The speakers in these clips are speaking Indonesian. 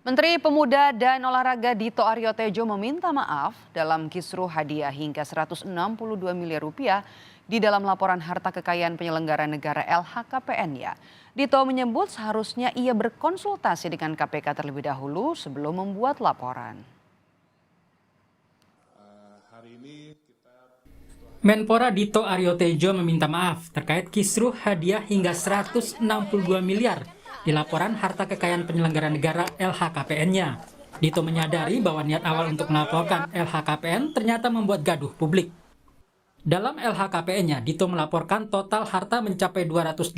Menteri Pemuda dan Olahraga Dito Aryo Tejo meminta maaf dalam kisruh hadiah hingga 162 miliar rupiah di dalam laporan harta kekayaan penyelenggara negara LHKPN-nya. Dito menyebut seharusnya ia berkonsultasi dengan KPK terlebih dahulu sebelum membuat laporan. Menpora Dito Aryo Tejo meminta maaf terkait kisruh hadiah hingga 162 miliar di laporan harta kekayaan penyelenggara negara LHKPN-nya. Dito menyadari bahwa niat awal untuk melaporkan LHKPN ternyata membuat gaduh publik. Dalam LHKPN-nya, Dito melaporkan total harta mencapai 282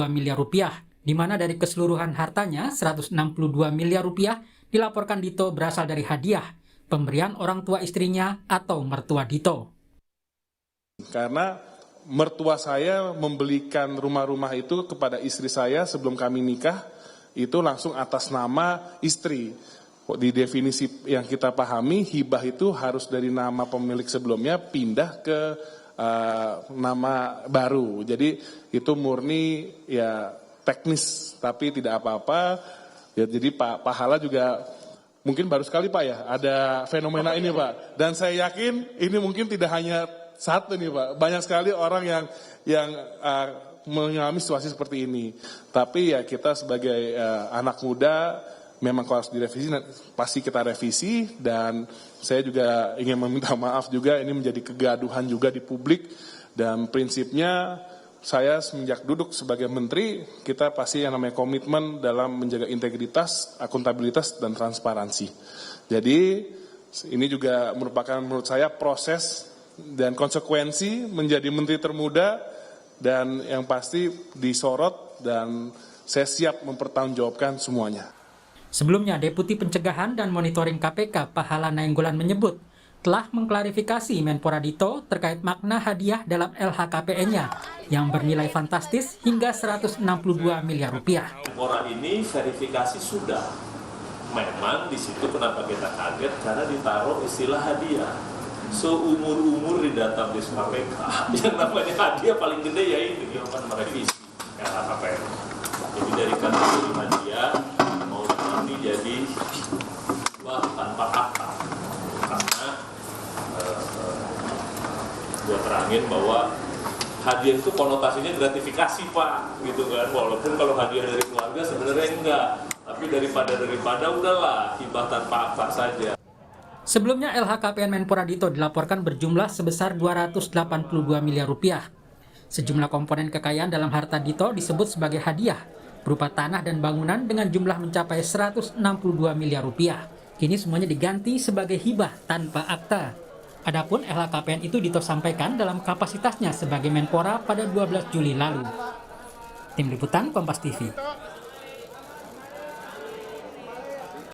miliar rupiah, di mana dari keseluruhan hartanya 162 miliar rupiah dilaporkan Dito berasal dari hadiah, pemberian orang tua istrinya atau mertua Dito. Karena mertua saya membelikan rumah-rumah itu kepada istri saya sebelum kami nikah, itu langsung atas nama istri. Di definisi yang kita pahami, hibah itu harus dari nama pemilik sebelumnya pindah ke nama baru. Jadi itu murni ya teknis, tapi tidak apa-apa. Ya, jadi Pak Pahala juga mungkin baru sekali Pak ya, ada fenomena ini Pak. Dan saya yakin ini mungkin tidak hanya satu nih Pak, banyak sekali orang yang mengalami situasi seperti ini. Tapi ya kita sebagai anak muda memang kalau harus direvisi pasti kita revisi, dan saya juga ingin meminta maaf juga ini menjadi kegaduhan juga di publik, dan prinsipnya saya semenjak duduk sebagai menteri kita pasti yang namanya komitmen dalam menjaga integritas, akuntabilitas dan transparansi. Jadi ini juga merupakan menurut saya proses dan konsekuensi menjadi menteri termuda, dan yang pasti disorot, dan saya siap mempertanggungjawabkan semuanya. Sebelumnya, Deputi Pencegahan dan Monitoring KPK Pahala Nainggolan menyebut telah mengklarifikasi Menpora Dito terkait makna hadiah dalam LHKPN-nya yang bernilai fantastis hingga 162 miliar rupiah. Menpora ini verifikasi sudah. Memang di situ kenapa kita kaget karena ditaruh istilah hadiah. Seumur-umur di database KPK yang namanya hadiah paling gede ya ini yang merevisi LHKPN. Jadi dari kategori hadiah mau nanti jadi tanpa akta, karena buat terangin bahwa hadiah itu konotasinya gratifikasi Pak, gitu kan. Walaupun kalau hadiah dari keluarga sebenarnya enggak, tapi daripada udahlah hibah tanpa akta saja. Sebelumnya LHKPN Menpora Dito dilaporkan berjumlah sebesar 282 miliar rupiah. Sejumlah komponen kekayaan dalam harta Dito disebut sebagai hadiah, berupa tanah dan bangunan dengan jumlah mencapai 162 miliar rupiah. Kini semuanya diganti sebagai hibah tanpa akta. Adapun LHKPN itu Dito sampaikan dalam kapasitasnya sebagai Menpora pada 12 Juli lalu. Tim Liputan Kompas TV.